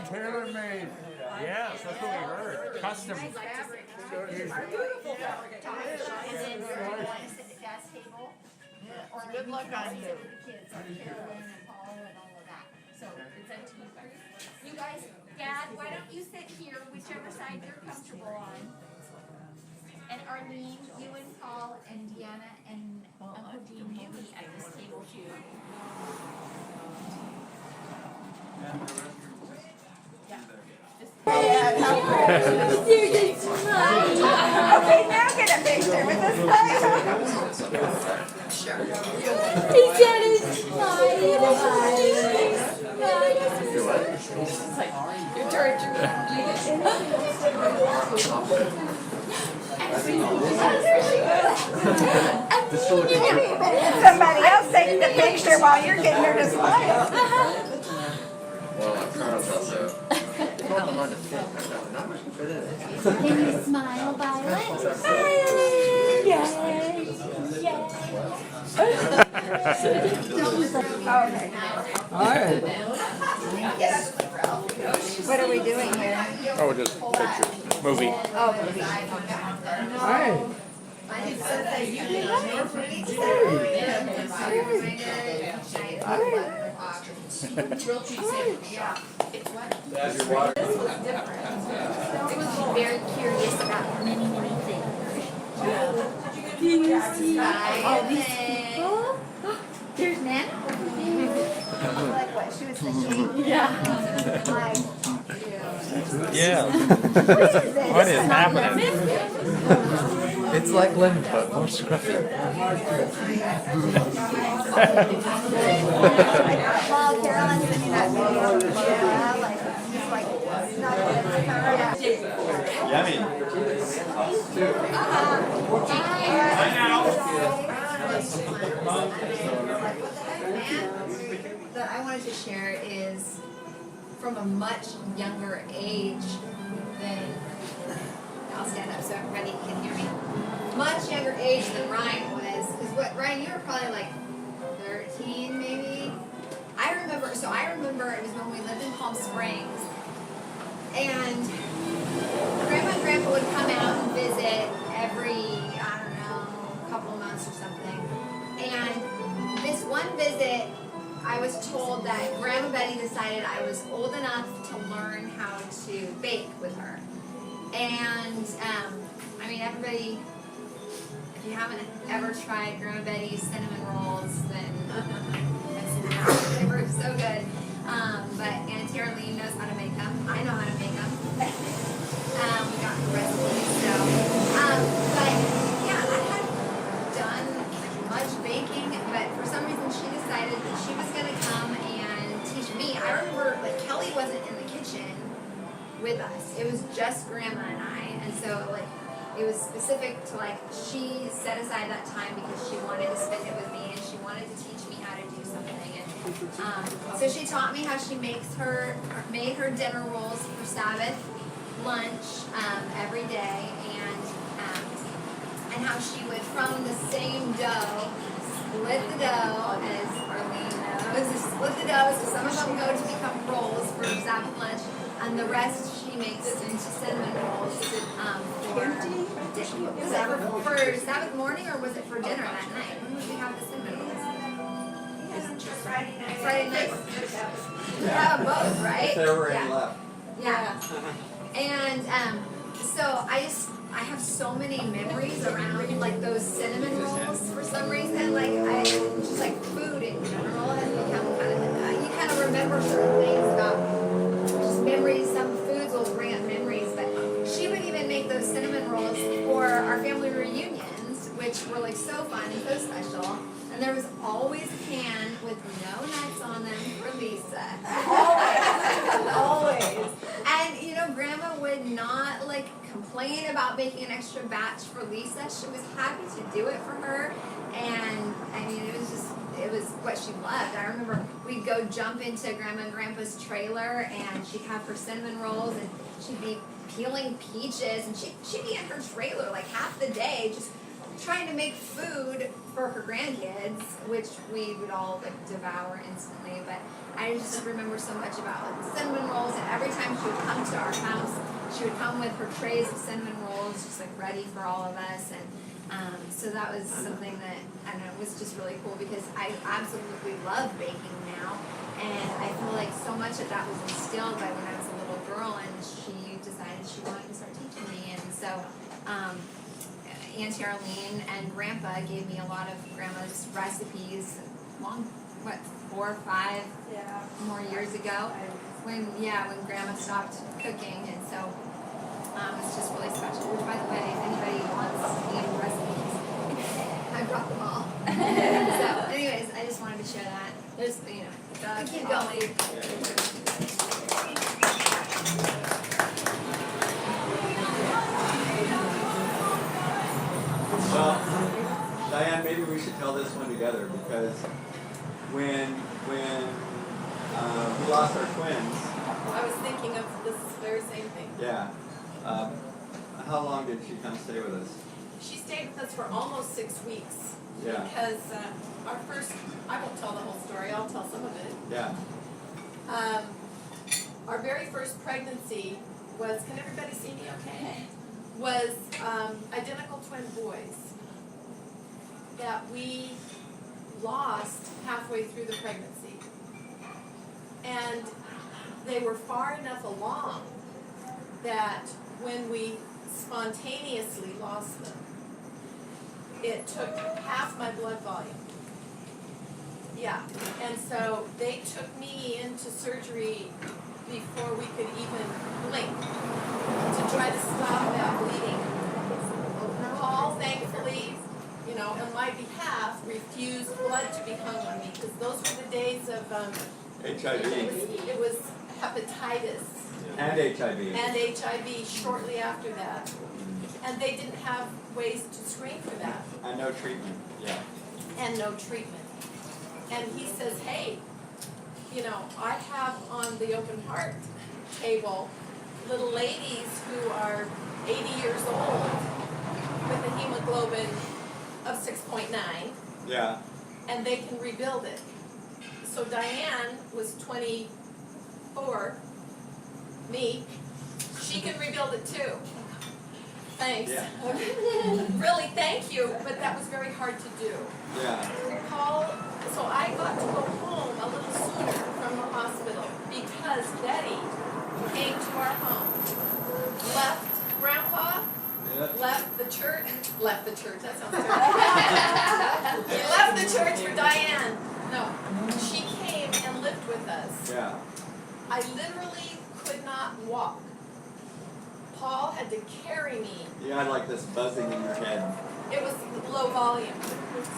tailor-made. Yes, that's what we heard. Custom. Beautiful fabric. And then you want to sit at the desk table. Or Good luck on you. Kids like Carolyn and Paul and all of that. So it's up to you guys. You guys, Dad, why don't you sit here, whichever side you're comfortable on. And Arlene, you and Paul and Deanna and Uncle Dean will be at this table too. Okay, now get a picture with us. He's got his smile. Your turn. Somebody else take the picture while you're getting her to smile. Well, I'm proud of also. Can you smile, Violet? Violet! Yes! Yes! Okay. All right. What are we doing here? Oh, just picture. Movie. Oh, movie. All right. Very curious about many, many things. Do you see all these people? There's Nana. Like what she was thinking. Yeah. Like, Yeah. what is happening? It's like lemon, but more scruffy. While Carolyn's sending that video, yeah, like, just like, snuggling in the car. Yummy. That I wanted to share is from a much younger age than, I'll stand up so everybody can hear me, much younger age than Ryan was, because what, Ryan, you were probably like 13 maybe? I remember it was when we lived in Palm Springs, and Grandma and Grandpa would come out and visit every, I don't know, couple of months or something, and this one visit, I was told that Grandma Betty decided I was old enough to learn how to bake with her. And, I mean, everybody, if you haven't ever tried Grandma Betty's cinnamon rolls, then they were so good. But Aunt Tara Lee knows how to make them. I know how to make them. We got the recipes, so. But, yeah, I hadn't done much baking, but for some reason she decided that she was going to come and teach me. I remember, like, Kelly wasn't in the kitchen with us. It was just Grandma and I, and so, like, it was specific to, like, she set aside that time because she wanted to spend it with me and she wanted to teach me how to do something. And so she taught me how she made her dinner rolls for Sabbath lunch every day, and how she would, from the same dough, split the dough, as Arlene knows, split the dough, so some of them go to become rolls for Sabbath lunch, and the rest she makes into cinnamon rolls was that for Sabbath morning, or was it for dinner that night? When would we have the cinnamon rolls? Friday night. Friday night. We have both, right? There were any left. Yeah. And so I have so many memories around like those cinnamon rolls for some reason. Like just like food in general has become kind of you kind of remember certain things about just memories. Some foods will bring up memories, but she would even make those cinnamon rolls for our family reunions, which were like so fun and so special. And there was always a can with no nuts on them for Lisa. Always. And, you know, Grandma would not, like, complain about making an extra batch for Lisa. She was happy to do it for her. And, I mean, it was what she loved. I remember we'd go jump into Grandma and Grandpa's trailer, and she'd have her cinnamon rolls, and she'd be peeling peaches, and she'd be in her trailer, like, half the day, just trying to make food for her grandkids, which we would all like devour instantly. But I just remember so much about like the cinnamon rolls, and every time she would come to our house, she would come with her trays of cinnamon rolls, just like ready for all of us. And so that was something that I don't know was just really cool because I absolutely love baking now, and I feel like so much of that was instilled by when I was a little girl, and she decided she wanted to start teaching me, and so. Auntie Arlene and Grandpa gave me a lot of Grandma's recipes, 4 or 5 more years ago, when Grandma stopped cooking, and so it's just really special. Which, by the way, if anybody wants any recipes, I brought them all. So, anyways, I just wanted to share that. There's, keep going. Well, Diane, maybe we should tell this one together because when we lost our twins. I was thinking of this very same thing. Yeah. How long did she come stay with us? She stayed with us for almost 6 weeks. Yeah. Because our first, I won't tell the whole story, I'll tell some of it. Yeah. Our very first pregnancy was, can everybody see me okay? Was identical twin boys that we lost halfway through the pregnancy. And they were far enough along that when we spontaneously lost them, it took half my blood volume. Yeah, and so they took me into surgery before we could even blink to try to stop that bleeding. Paul, thankfully, on my behalf, refused blood to be hung on me because those were the days of HIV. It was hepatitis And HIV. and HIV shortly after that, and they didn't have ways to screen for that. And no treatment. Yeah. And no treatment. And he says, hey, I have on the open heart table little ladies who are 80 years old with a hemoglobin of 6.9, Yeah. and they can rebuild it. So Diane was 24, me, she can rebuild it too. Thanks. Yeah. Really, thank you, but that was very hard to do. Yeah. Paul, so I got to go home a little sooner from the hospital because Betty came to our home, left Grandpa, left the church, that sounds terrible. He left the church for Diane. No, she came and lived with us. Yeah. I literally could not walk. Paul had to carry me. You had like this buzzing in your head. It was low volume.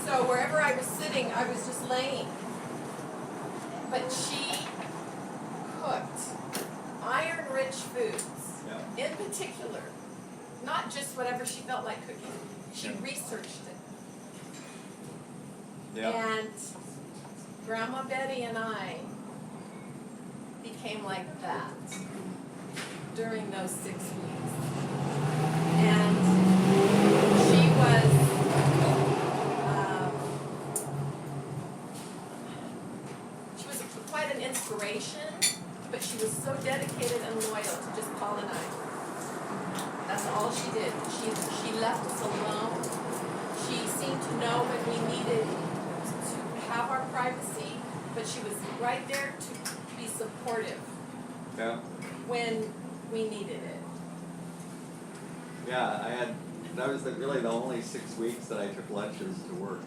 So wherever I was sitting, I was just laying. But she cooked iron-rich foods. Yeah. In particular, not just whatever she felt like cooking. She researched it. Yeah. And Grandma Betty and I became like that during those 6 weeks. And she was quite an inspiration, but she was so dedicated and loyal to just Paul and I. That's all she did. She left us alone. She seemed to know when we needed to have our privacy, but she was right there to be supportive Yeah. when we needed it. Yeah, that was really the only 6 weeks that I took lunches to work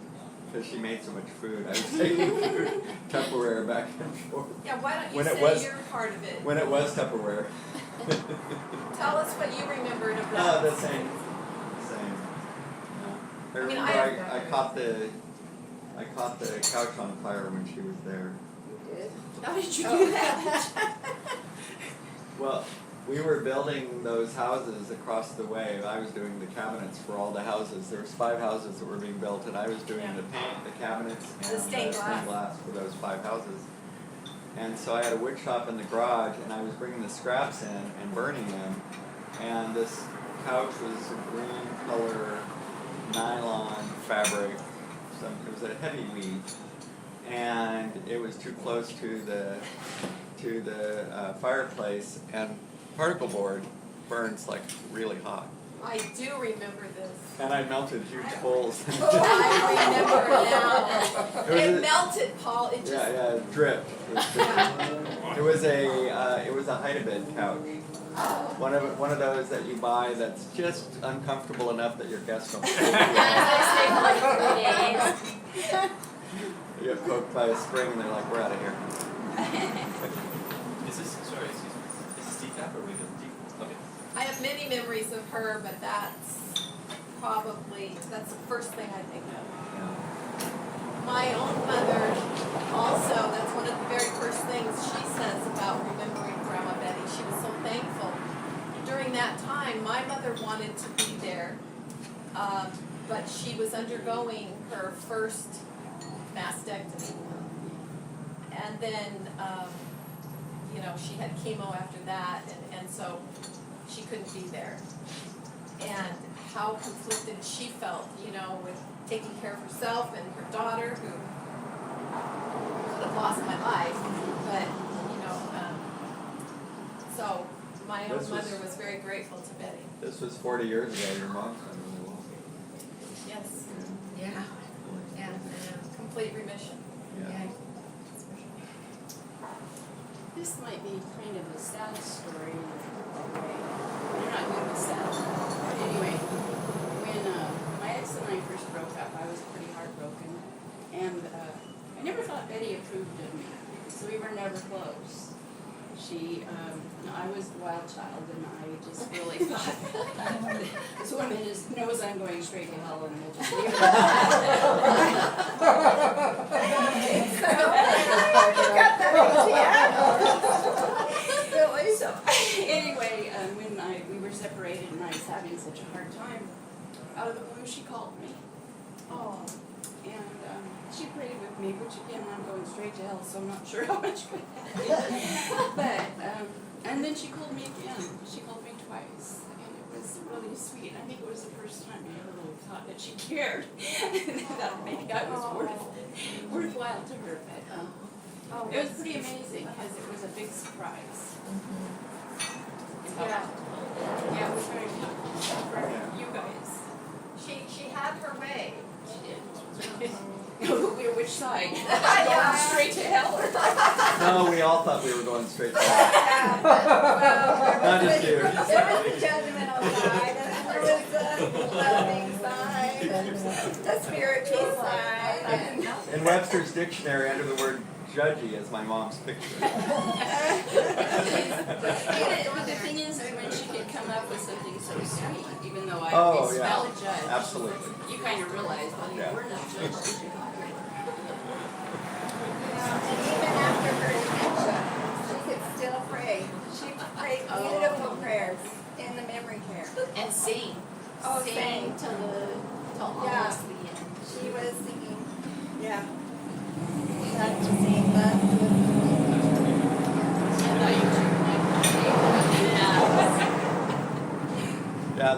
because she made so much food. I was taking food Tupperware back and forth. Yeah, why don't you When it say was- you're part of it? When it was Tupperware. Tell us what you remembered of No, that. the same. Same. No. I mean, remember I- I caught the couch on fire when she was there. How did you do that? Well, we were building those houses across the way. I was doing the cabinets for all the houses. There was 5 houses that were being built, and I was doing Yeah. the paint, the cabinets, and The stained glass. glass for those 5 houses. And so I had a wood shop in the garage, and I was bringing the scraps in and burning them. And this couch was a green color nylon fabric. It was a heavy weave, and it was too close to the fireplace, and particle board burns like really hot. I do remember this. And I melted huge holes. I remember now. It a- melted, Paul. It just. Yeah, it dripped. It was a hide-a-bed couch. One of those that you buy that's just uncomfortable enough that your guests don't sleep. You get poked by a spring and they're like, we're out of here. Is this, sorry, excuse me, is this decaf or regular decaf? Okay. I have many memories of her, but that's the first thing I think of. My own mother also, that's one of the very first things she says about remembering Grandma Betty. She was so thankful. During that time, my mother wanted to be there, but she was undergoing her first mastectomy. And then, she had chemo after that, and so she couldn't be there. And how conflicted she felt, with taking care of herself and her daughter, who could have lost my life, but, so my own mother was very grateful to Betty. This was 40 years ago. Your mom's done really well. Yes, Yeah. Yeah. complete remission. Yeah. This might be kind of a sad story in a way. You're not good with sad. But anyway, when my ex and I first broke up, I was pretty heartbroken. And I never thought Betty approved of me, so we were never close. I was the wild child, and I just really thought this woman knows I'm going straight to hell, and we'll just leave it at So anyway, when we were separated and I was having such a hard time, out of the blue she called me. Oh. And she prayed with me, which again, I'm going straight to hell, so I'm not sure how much good that is. But, and then she called me again. She called me twice, and it was really sweet. I think it was the first time I ever really thought that she cared. That maybe I was worthwhile to her, but it was pretty amazing because it was a big surprise. Yeah. Yeah, it was very tough for you guys. She had her way. She did. Which side? Going straight to hell or No, we all thought we were going straight to hell. Not just you. There was the judgmental side, and there was the loving side, and the spiritual side, and In Webster's dictionary, under the word judgy is my mom's picture. The thing is, when she could come up with something so sweet, even though I always felt judged, Absolutely. you kind of realize, well, you were not judged. and even after her dementia, she could still pray. She prayed beautiful prayers in the memory care. And sing. Oh, Sing sang. till almost Yeah. the end. She was singing, yeah. She had to sing, but Yeah,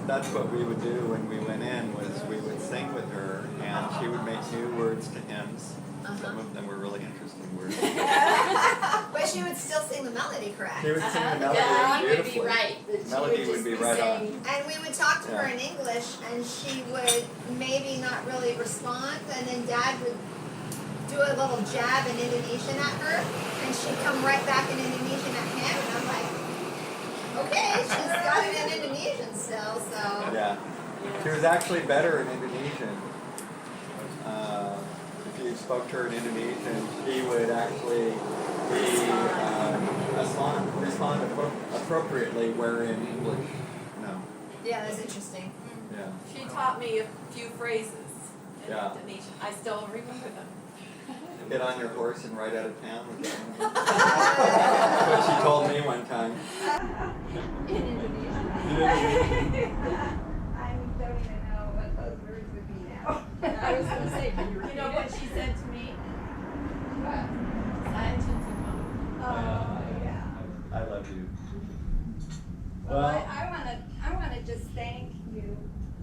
that's what we would do when we went in, was we would sing with her, and she would make new words to hymns. Some of them were really interesting words. but she would still sing the melody, correct? She would sing the melody Yeah, you would beautifully. be right. Melody would be right on. And we would talk to her Yeah. in English, and she would maybe not really respond, and then Dad would do a little jab in Indonesian at her, and she'd come right back in Indonesian at him, and I'm like, okay, she's got it in Indonesian still, so. Yeah. She was actually better in Indonesian. If you spoke to her in Indonesian, she would actually respond appropriately, where in English, no. Yeah, that's interesting. Yeah. She taught me a few phrases in Yeah. Indonesian. I still remember them. Get on your horse and ride out of town with them. That's what she told me one time. In Indonesia. I don't even know what those words would be now. I was going to say, can you repeat You know what it? she said to me? Oh, yeah. I love you. Well, I wanna just thank you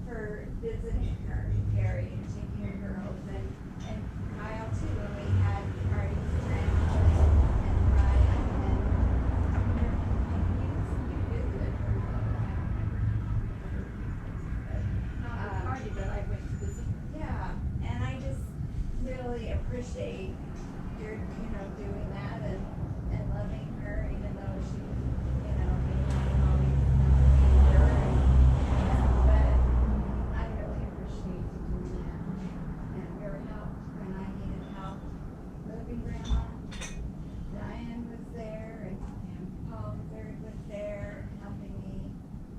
for visiting her, Carrie, and taking her girls, and Kyle too, when we had parties for grandma and Ryan, and you visited her. Not a party, but I went to visit her. Yeah, and I just really appreciate your, doing that and loving her, even though she, may not always be there. But I really appreciate you doing that. And your help when I needed help moving grandma. Diane was there and Paul was there helping me.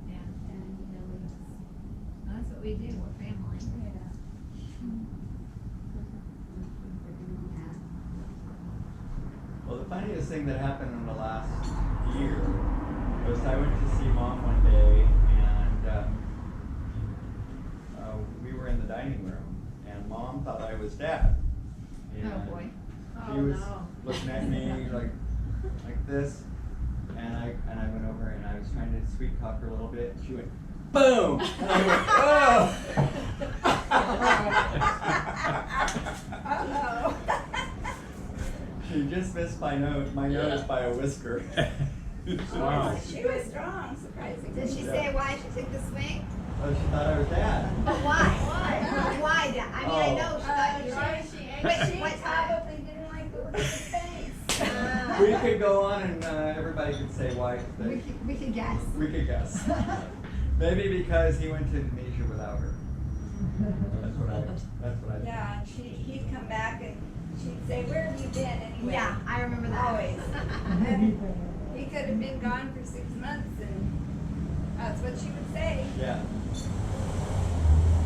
Yeah. And, we just, That's what we do, we're family. yeah. Well, the funniest thing that happened in the last year was I went to see Mom one day, and we were in the dining room, and Mom thought I was Dad. And Oh, boy. She was looking at me like this, and I went over and I was trying to sweet talk her a little bit, and she went, boom! And I went, oh! She just missed my nose by a whisker. Wow. She was strong, surprisingly. Did she say why she took the swing? Oh, she thought I was Dad. But why? Why? I mean, I know she thought you were. Wait, She what time? probably didn't like the look of your face. We could go on and everybody could say why. We could guess. We could guess. Maybe because he went to Indonesia without her. That's what I think. Yeah, and he'd come back and she'd say, where have you been anyway? Yeah, I remember that. Always. And he could have been gone for 6 months and that's what she would say. Yeah.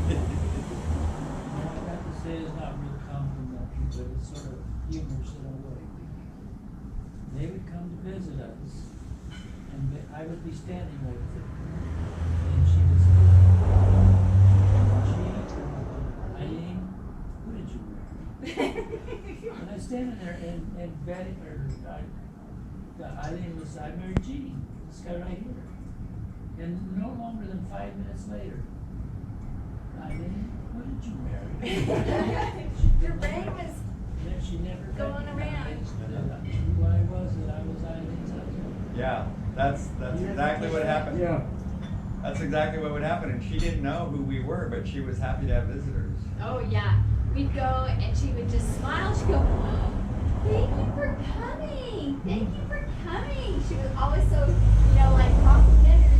All I got to say is not real complimentary, but it's sort of humorous in a way. They would come to visit us, and I would be standing with them, and she would say, "Gee, Eileen, who did you marry?" And I'm standing there, and Betty, Eileen was, I married Jean, this guy right here. And no longer than 5 minutes later, Eileen, what did you marry? Lorraine was She never going around. Who I was, that I was Eileen's husband. Yeah, that's exactly what happened. Yeah. That's exactly what would happen, and she didn't know who we were, but she was happy to have visitors. Oh, yeah. We'd go and she would just smile. She'd go, thank you for coming. Thank you for coming. She was always so, complimentary.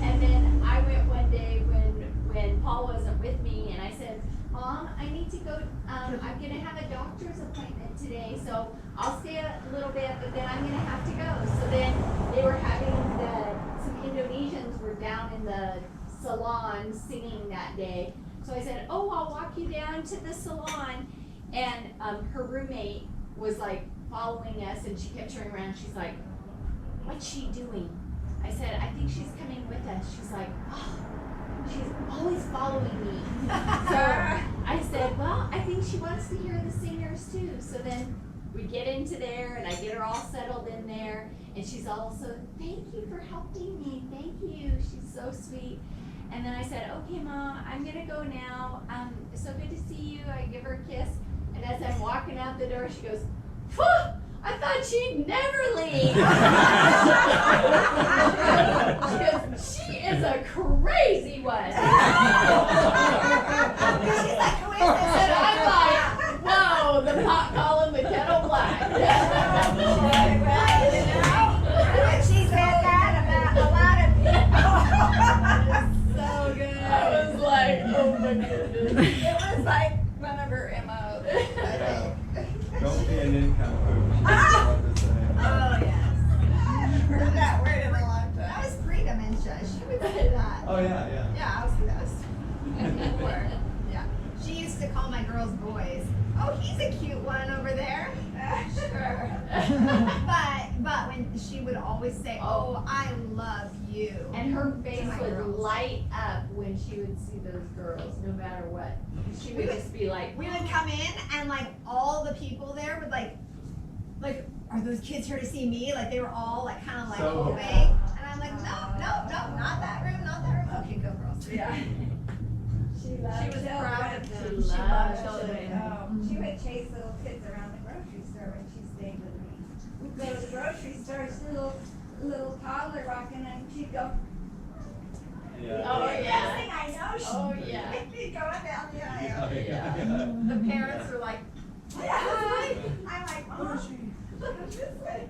And then I went one day when Paul wasn't with me and I said, Mom, I need to go, I'm going to have a doctor's appointment today, so I'll stay a little bit, but then I'm going to have to go. So then they were having some Indonesians were down in the salon singing that day. So I said, oh, I'll walk you down to the salon. And her roommate was like following us and she kept turning around. She's like, what's she doing? I said, I think she's coming with us. She's like, oh, she's always following me. So I said, well, I think she wants to hear the singers too. So then we get into there and I get her all settled in there. And she's also, thank you for helping me. Thank you. She's so sweet. And then I said, okay, Mom, I'm going to go now. It's so good to see you. I give her a kiss. And as I'm walking out the door, she goes, phew, I thought she'd never leave. She goes, she is a crazy one. She's like, who is this? And I'm like, whoa, the pot calling the kettle black. She said that about a lot of people. So good. I was like, oh my goodness. It was like one of her MOs. Yeah. Don't be an income coach. She doesn't want this to happen. Oh, yes. Heard that word in a long That time. was pre-dementia. She would say that. Oh, yeah, yeah. Yeah, I was pissed. Before. Yeah. She used to call my girls boys. Oh, he's a cute one over there. Sure. But when she would always say, oh, I love you. And her face To my would girls. light up when she would see those girls, no matter what. She would just be like, We would come in and like all the people there would like, are those kids here to see me? Like they were all like kind of like So- moving. And I'm like, no, not that room, not that room. Okay, go girls. Yeah. She loved was children. proud of them. She She loved loved children. children. She would chase little kids around the grocery store when she stayed with me. We'd go to the grocery store, see little toddler walking and she'd go. Yeah. Oh, Next yeah. thing I know, Oh, yeah. she'd be going down the aisle. The parents were like, Yeah. I'm like, Mom, look this way.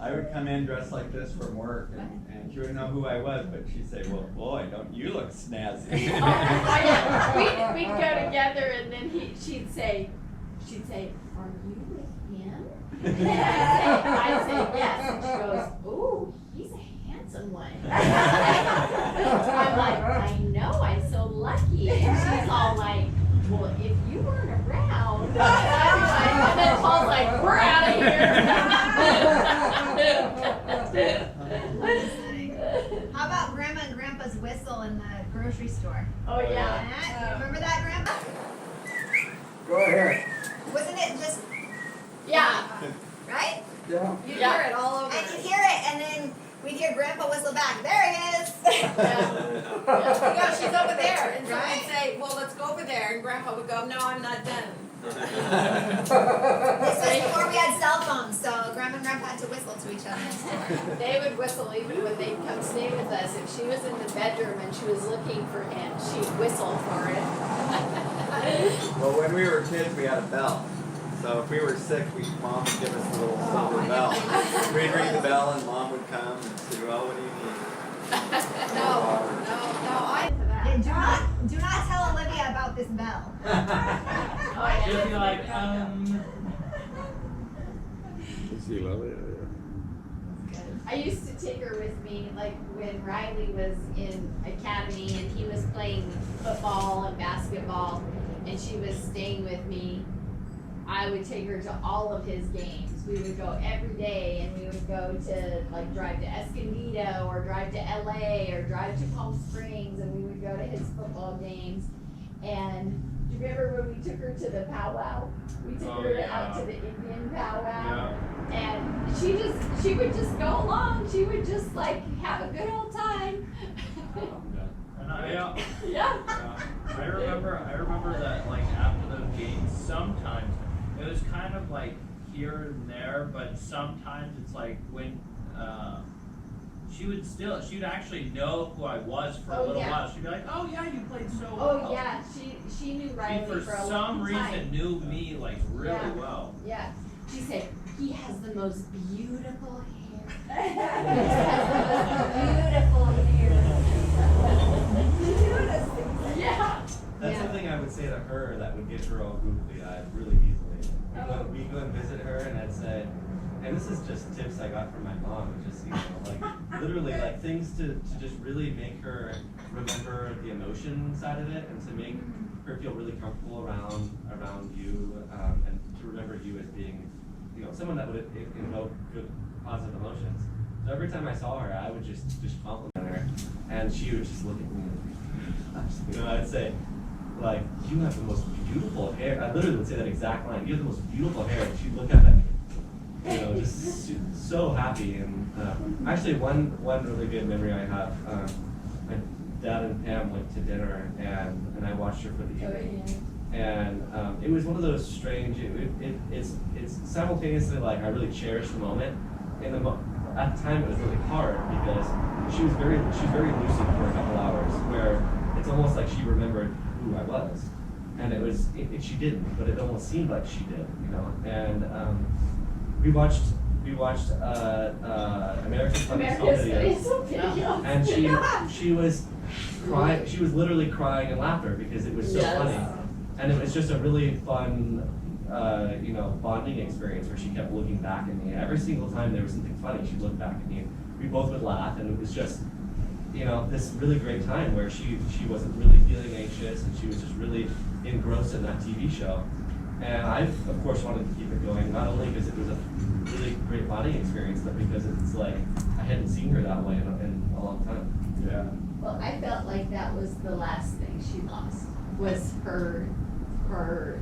I would come in dressed like this from work, and she wouldn't know who I was, but she'd say, "Well, boy, don't you look snazzy?" oh yeah, we'd go together and then she'd say, are you with him? And I'd say yes, and she goes, ooh, he's a handsome one. I'm like, I know, I'm so lucky. And she's all like, well, if you weren't around, and I'm like, and then Paul's like, we're out of here. How about Grandma and Grandpa's whistle in the grocery store? Oh yeah. You remember that, Grandpa? Go ahead. Wasn't it just, Yeah. right? Yeah. You hear it all over. And you'd hear it, and then we'd hear Grandpa whistle back. There he is. Yeah, she's over there. And so Right? we'd say, well, let's go over there. And Grandpa would go, no, I'm not done. This was before we had cell phones, so Grandma and Grandpa had to whistle to each other. They would whistle even when they'd come stay with us. If she was in the bedroom and she was looking for him, she'd whistle for him. Well, when we were kids, we had a bell. So if we were sick, Mom would give us a little silver bell. We'd ring the bell, and Mom would come and say, "Well, what do you need?" Yeah, do not tell Olivia about this bell. She'll be like, I used to take her with me, like when Riley was in academy and he was playing football and basketball and she was staying with me. I would take her to all of his games. We would go every day and we would go to like drive to Escondido or drive to LA or drive to Palm Springs and we would go to his football games. And do you remember when we took her to the powwow? We took her out to the Indian powwow. And she would just go along. She would just like have a good old time. And I, Yeah. I remember that like after those games, sometimes it was kind of like here and there, but sometimes it's like when she'd actually know who I was for a little while. She'd be like, "Oh yeah, you played so well." Oh yeah, she knew Riley She for a for long some time. reason knew me like really well. Yeah. She said, he has the most beautiful hair. Yeah. That's something I would say to her that would get her all googly-eyed really easily. We'd go and visit her, and I'd say, and this is just tips I got from my mom, just, like, literally, like, things to just really make her remember the emotion side of it, and to make her feel really comfortable around you, and to remember you as being, someone that would invoke good, positive emotions. So every time I saw her, I would just compliment her, and she would just look at me, and, I'd say, like, you have the most beautiful hair. I literally would say that exact line. You have the most beautiful hair. And she'd look at me, just so happy. And actually, one really good memory I have. My dad and Pam went to dinner, and I watched her for the evening. And it was one of those strange. It's simultaneously like I really cherished the moment. At the time, it was really hard because she was very lucid for a couple hours, where it's almost like she remembered who I was, and she didn't, but it almost seemed like she did, And we watched American Funniest Home Videos, and she was crying. She was literally crying in laughter because it was so funny, and it was just a really fun, bonding experience where she kept looking back at me. Every single time there was something funny, she'd look back at me. We both would laugh, and it was just, this really great time where she wasn't really feeling anxious, and she was just really engrossed in that TV show. And I, of course, wanted to keep it going, not only because it was a really great bonding experience, but because it's like I hadn't seen her that way in a long time. Yeah. Well, I felt like that was the last thing she lost, was her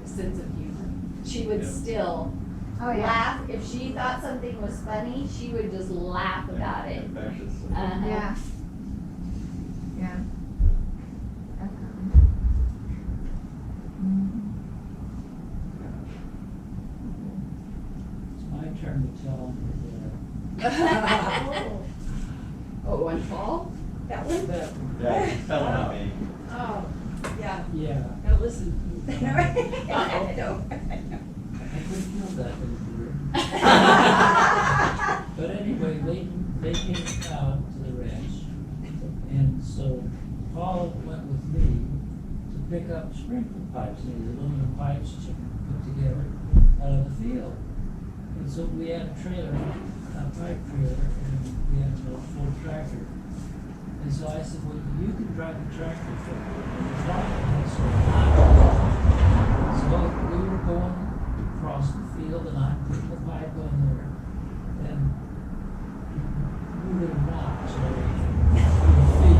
sense of humor. She would still laugh. If she thought something was funny, she would just laugh about it. Yeah. Oh, one fall? That one? Yeah, he fell on me. Oh, yeah. Yeah, Now listen. I know. I could feel that in the room. But anyway, they came out to the ranch, and so Paul went with me to pick up sprinkler pipes, the aluminum pipes to put together out of the field. And so we had a trailer, a pipe trailer, and we had a full tractor. And so I said, well, you can drive the tractor for the So we were going across the field, and I put the pipe on there, and we would have knocked, so we were feet,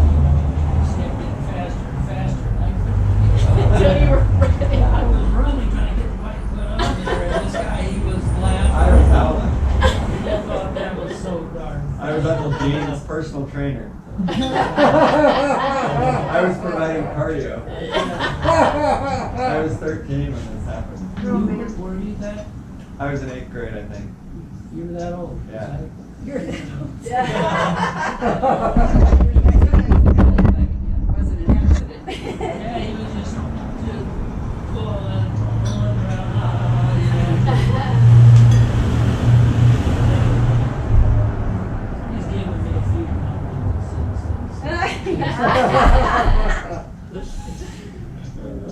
just kept getting faster and faster, and I couldn't get it. Until you were ready. I was running, trying to get the pipe put on there, and this guy, he was laughing. I was howling. I thought that was so darn I was Uncle Gene's personal trainer. I was providing cardio. I was 13 when this happened. Were you that? I was in 8th grade, I think. You were that old? Yeah. You're Wasn't an accident. Yeah, he was just pulling around, He's given me a few compliments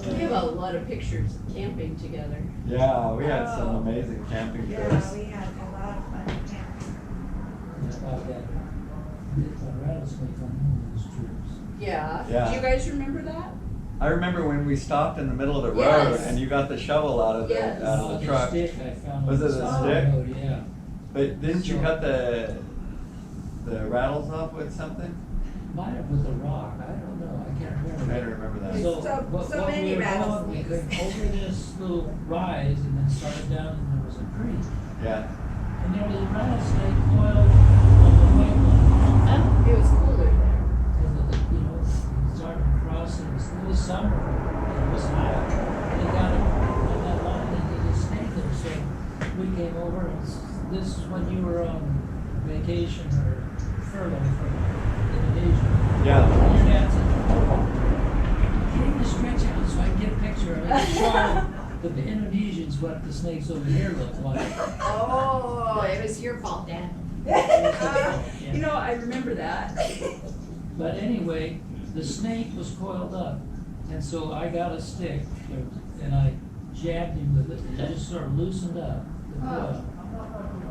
We have a lot of pictures of camping together. Yeah, we had some amazing camping Yeah, trips. we had a lot of fun camping. about that. Rattlesnake on one of those trips. Yeah. Yeah. Do you guys remember that? I remember when we stopped in the middle of the road Yes. and you got the shovel out of the Yes. out of the truck. Stick I found Was on it the a side of stick? the road, yeah. But didn't you So- cut the rattles off with something? Might have with a rock, I don't know, I can't I remember. don't remember that. So, So- but so what many we were going, we rattlesnakes. came over this little rise and then started down and there was a creek. Yeah. And there was a rattlesnake coiled on the pipeline. It was cooler there. And it started to cross and it was summer and it was hot. They got it on that line and they just stayed there. So we came over and this is when you were on vacation or furlough from Indonesia. Yeah. And your dad said, get him to stretch out so I can get a picture of it. And show the Indonesians what the snakes over here look like. Oh, it was your fault, Dad. You know, I remember that. But anyway, the snake was coiled up, and so I got a stick and I jabbed him with it, and it just sort of loosened up the coil.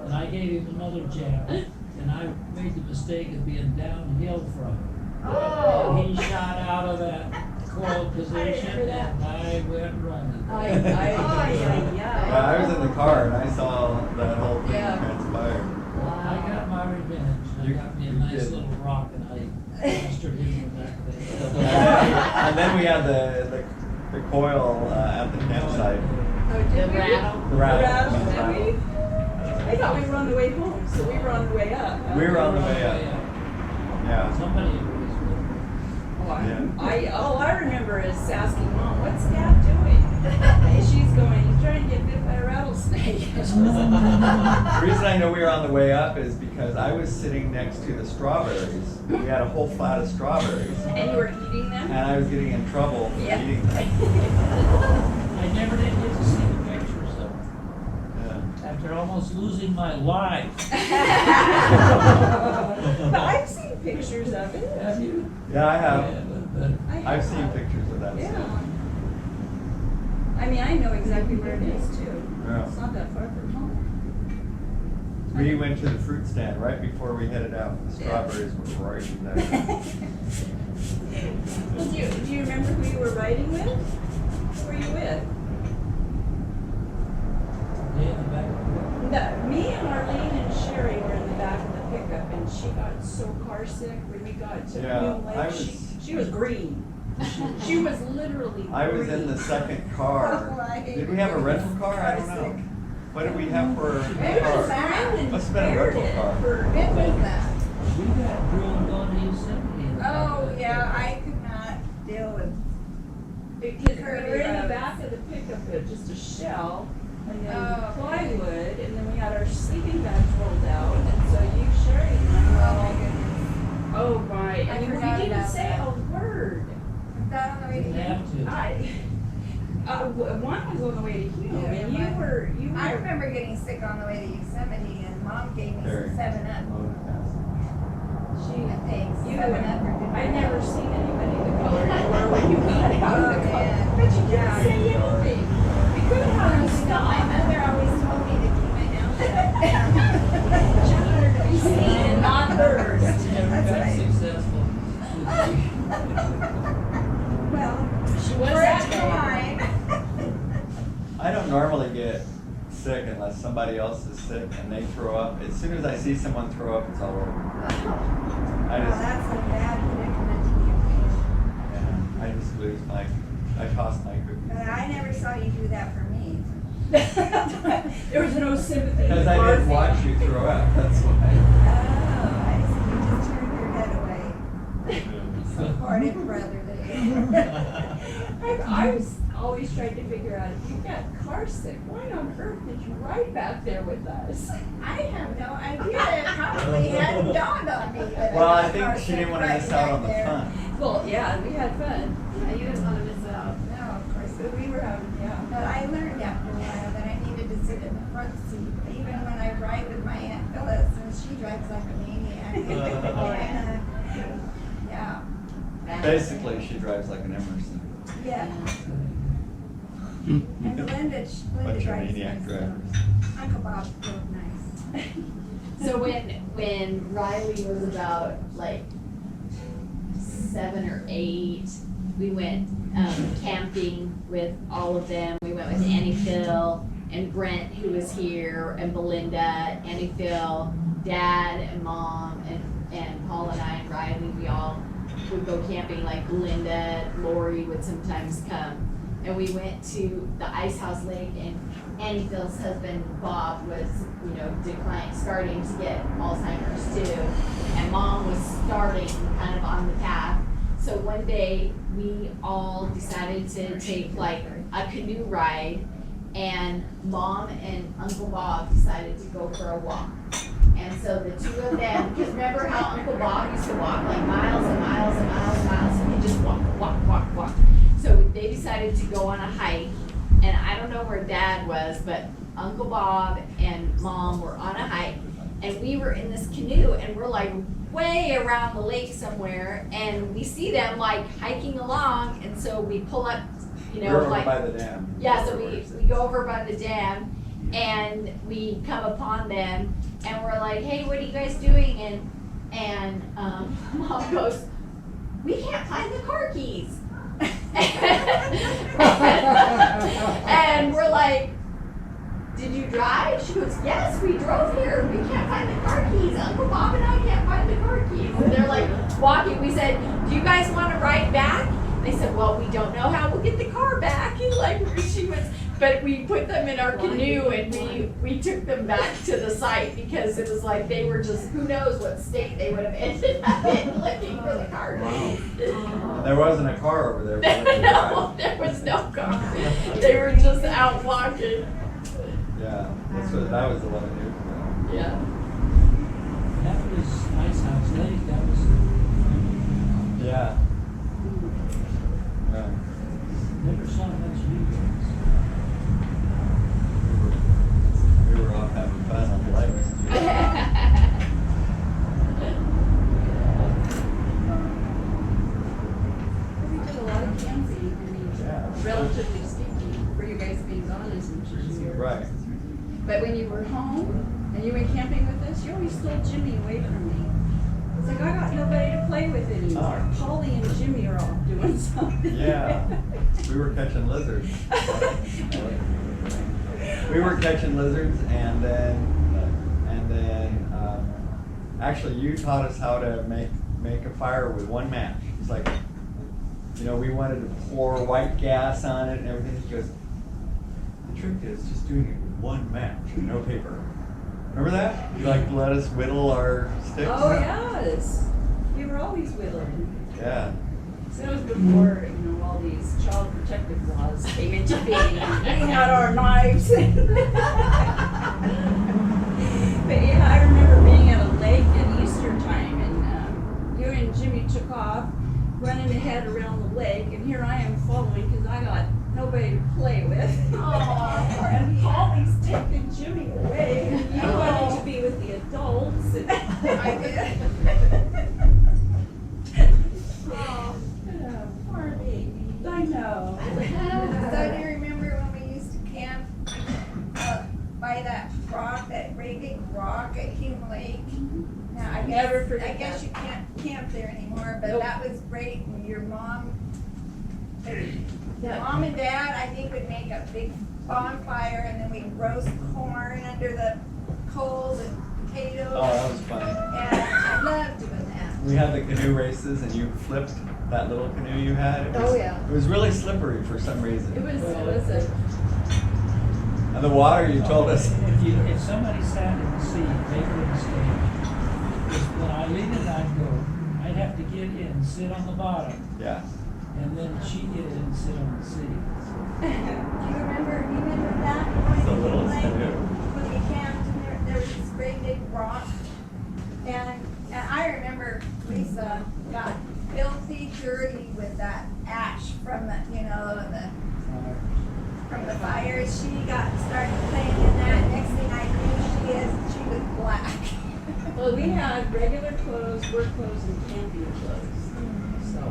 And I gave him another jab, and I made the mistake of being downhill from him. Oh. And he shot out of that coiled position, and I went running. Yeah, I was in the car and I saw that whole thing Yeah. transpire. I got my revenge. I You- got me a you nice did. little rock, and I plastered him in the back of the And then we had the coil at the campsite. Oh, did we? The rattle. I thought we were on the way home, so we were on the way up. We were on the way up. Yeah. Somebody was All I remember is asking Mom, what's Dad doing? And she's going, he's trying to get bit by a rattlesnake. The reason I know we were on the way up is because I was sitting next to the strawberries. We had a whole flat of strawberries. And you were eating them? And I was getting in trouble for Yeah. eating them. I never did get to see the pictures though. Yeah. After almost losing my life. But I've seen pictures of it. Have you? Yeah, I have. Yeah, but I've seen pictures of that Yeah. stuff. I mean, I know exactly where it is too. Yeah. It's not that far from home. We went to the fruit stand right before we headed out. The strawberries were right there. Do you remember who you were riding with? Who were you with? Day in the back of Me and Marlene and Sherry were in the back of the pickup, and she got so car sick when we got to Yeah, New I Lake. was- She was green. She was literally green. I was in the second car. Did we have a rental car? I don't know. What did we have for a Maybe car? Brandon Must have been a spared rental it car. for- When was that? We got drilled going to Yosemite. in the back of Oh, that yeah, pickup. I could not deal with. Because we were in the back of the pickup, just a shell, and then Oh, okay. plywood, and then we had our sleeping bags rolled out, and so you the way to Hume, Yeah, and you but were. I remember getting sick on the way to Yosemite, and Mom gave me Very. some 7-Up. She, I think you, 7-Up or did I'd never seen anybody the color you were when you got out of the car. man. But you didn't Yeah. say anything. We could have had you My stop. mother always told me to keep my mouth shut. She wanted to be seen and not heard. Never That's got right. successful. Well, She for was a that time. I don't normally get sick unless somebody else is sick and they throw up. As soon as I see someone throw up, it's all over. I Well, just, that's a bad predicament to be in. yeah, I just lose my, I toss my cookies. But I never saw you do that for me. There was no sympathy. Because I didn't watch you throw up, that's why. Oh, I see. You just turned your head away. Supportive brother there. I was always trying to figure out if you got car sick, why on earth did you ride back there with us? I have no idea. It probably hadn't dawned on me that Well, I was think she didn't want to right miss out on the back there. fun. Well, yeah, we had fun. Yeah, you didn't wanna miss out. No, of course. But we were having, yeah. But I learned after a while that I needed to sit in the front seat, even when I ride with my Aunt Phyllis, and she drives like a maniac. Yeah, Basically, she drives like an Emerson. yeah. And Linda Bunch of drives maniac nice. drivers. Uncle Bob drove nice. So when Riley was about like 7 or 8, we went camping with all of them. We went with Annie Phil and Brent, who was here, and Belinda, Annie Phil, Dad and Mom, and Paul and I and Riley. We all would go camping. Like Belinda, Lori would sometimes come. And we went to the Ice House Lake, and Annie Phil's husband Bob was, starting to get Alzheimer's too. And Mom was starting kind of on the path. So one day we all decided to take like a canoe ride, and Mom and Uncle Bob decided to go for a walk. And so the two of them, because remember how Uncle Bob used to walk like miles and miles and miles and miles, and he'd just walk. So they decided to go on a hike, and I don't know where Dad was, but Uncle Bob and Mom were on a hike, and we were in this canoe, and we're like way around the lake somewhere, and we see them like hiking along, and so we pull up, We're over by the dam. yeah, so we go over by the dam, and we come upon them, and we're like, hey, what are you guys doing? And Mom goes, we can't find the car keys. And we're like, did you drive? She goes, yes, we drove here. We can't find the car keys. Uncle Bob and I can't find the car keys. And they're like walking. We said, do you guys want to ride back? They said, well, we don't know how we'll get the car back. And like she was, but we put them in our canoe, and we took them back to the site, because it was like they were just, who knows what state they would have ended up in looking for the car keys. There wasn't a car over there. No, there was no car. They were just out walking. Yeah, that was 11 years ago. Yeah. That was Ice House Lake, that was, Yeah. Right. never saw much of you guys. We were off having fun on the lakes. We did a lot of camping, I mean, Yeah. relatively speaking, for you guys being gone as much as you were. Right. But when you were home and you went camping with us, you always stole Jimmy away from me. It's like, I got nobody to play with anymore. Oh. Polly and Jimmy are off doing something. Yeah. We were catching lizards. We were catching lizards, and then actually you taught us how to make a fire with one match. It's like, we wanted to pour white gas on it and everything. He goes, the trick is just doing it with one match, no paper. Remember that? You let us whittle our sticks? Oh, yes. You were always whittling. Yeah. So it was before, all these child protective laws came into being, getting out our knives. But yeah, I remember being at a lake at Easter time, and you and Jimmy took off, running ahead around the lake, and here I am following because I got nobody to play with. Oh. today. I did. Oh, poor baby. I know. So do you remember when we used to camp by that rock, that great big rock at Hume Lake? Now, I Never guess, forget I guess that. you can't camp there anymore, but Nope. that was great, and your mom, mom and dad, I think, would make a big bonfire, and then we'd roast corn under the coals and potatoes. Oh, that was fun. And I love doing that. We had the canoe races and you flipped that little canoe you had. It was, Oh, yeah. It was really slippery for some reason. It was a And the water, you told us. If somebody sat in the seat, they couldn't stand. When I leave it, I'd go, I'd have to get in, sit on the bottom, Yeah. and then she'd get in and sit on the seat. Do you remember that? The littlest Like, canoe. when we camped and there was this great big rock. And I remember Lisa got filthy dirty with that ash from the, from the fires. She started playing in that. Next thing I knew, she was black. Well, we had regular clothes, work clothes, and camping clothes. So,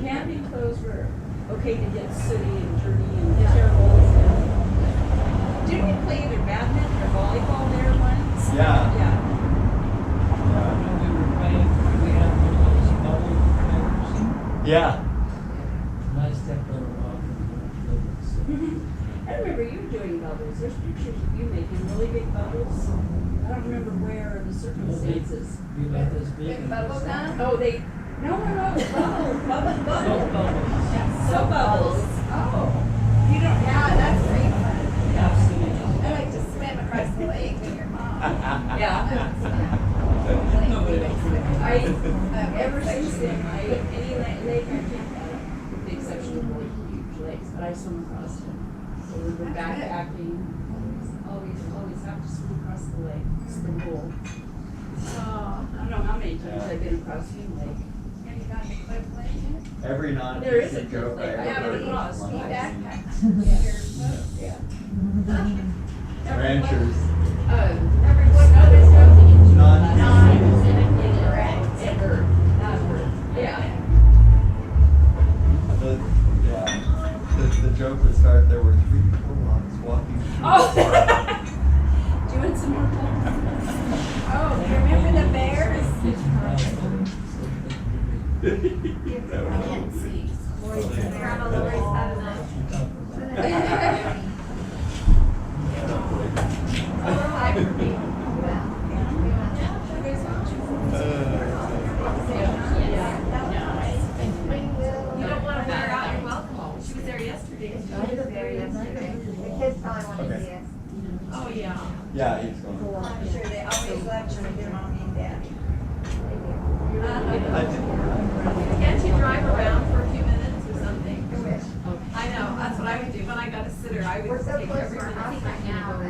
camping clothes were okay to get sooty and dirty and terrible and stuff. Didn't we play either badminton or volleyball there once? Yeah. Yeah. When we were playing, we had one of those bubble players. Yeah. And I stepped over off and I remember you doing bubbles. There's pictures of you making really big bubbles. I don't remember where or the circumstances. be about this big. Big bubble gum? Oh, no, bubbles. Soap Bubbles. bubbles. Soap bubbles. Oh. You don't, yeah, that's great fun. Absolutely. I like to swim across the lake with your mom. Yeah. Ever since then, any lake I camped at, with the exception of really huge lakes, but I swim across them. So we were backpacking, always have to swim across the lake, it's the rule. Oh, I don't know how many times I've been across Hume Lake. Have you gone to Cliff Lake? Every There is a non-PC joke I Cliff Lake. I ever haven't heard crossed. was He one. backpacked. Yeah. Ranchers. Every one of his Ever. Yeah. The joke would start, there were 3 Philpotts walking through Oh. the park. Do you want some more coffee? Oh, you remember the bears? That was cool. Grandma Lori's had enough. You don't want to wear out your welcome home. She was there yesterday. The kids probably want to Okay. see us. Oh, yeah. Yeah, he's going. I'm sure they always loved you with your mommy and daddy. I did. Can't you drive around for a few minutes or something? I know, that's what I would do. When I got a sitter, I would We're just so take close every to our house minute. right now.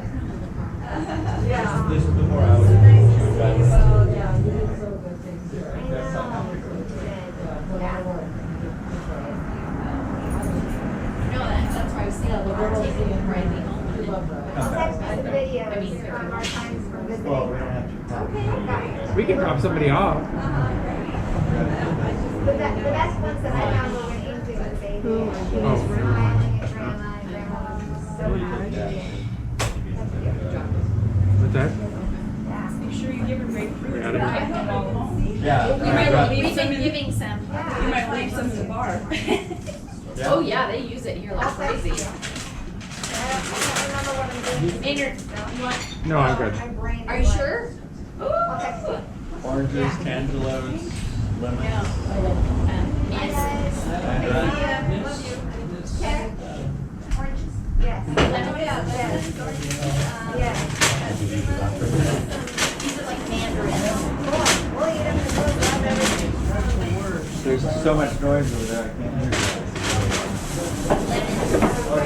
Yeah. This is before I was. So nice to see you. guys. Well, yeah. I know. No, that's why I was saying, we're taking it right home. I'll text you the videos from our times from visiting. Well, we don't have to. Okay. We can drop somebody off. The best ones that I found were when Ainsley was a baby. And she was smiling at grandma and grandma was so happy. What's that? Yeah. Make sure you give her grapefruit. We had it. I have all home. Yeah. You might right. leave We've some been in, giving some. you might leave some in the bar. Yeah. Oh, yeah, they use it here like I'll text crazy. you. I don't remember what I'm doing. Maynard, you want, No, I'm good. My brain are you is sure? I'll text you. Oranges, cantaloupe, lemons. Hi Yes. guys. And, Okay. Oranges? Yes. Yes. Yes. These are like mandarin. Cool. We'll eat them and we'll love everything. There's so much noise over there, I can't hear you. Oh,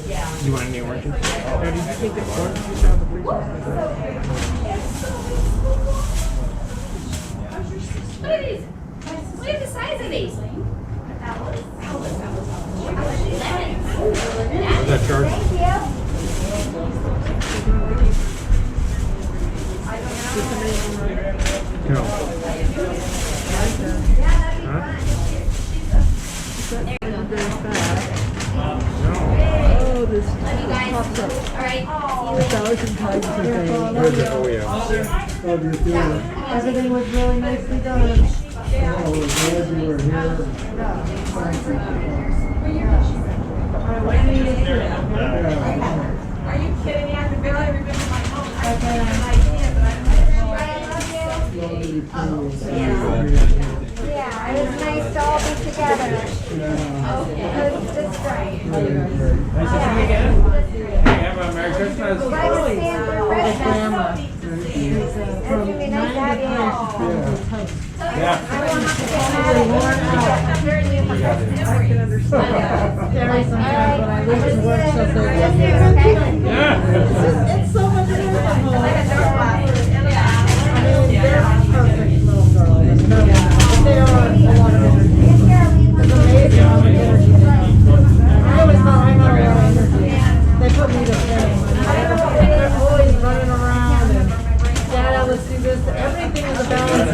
yeah. You want any oranges? No, did you take the orange juice out of the freezer? Look at these. Look at the size of these. Lemons. Is that charged? Thank you. No. Huh? Oh, this pops up Alright, 1,000 times a day. Where's it? Oh, yeah. Everything was really nicely done. Oh, we're glad you were here. Are you kidding me? I've barely ever been to my home. I have an idea, but I'm Yeah, it was nice to all be together. It was just great. Nice to see you again. Have a Merry Christmas. I was staying for Christmas. It's gonna be nice to have you all. Yeah. I won't have to get mad at you. I can understand that. Scary sometimes, but I wish it worked so good. Just here, okay? Yeah. It's so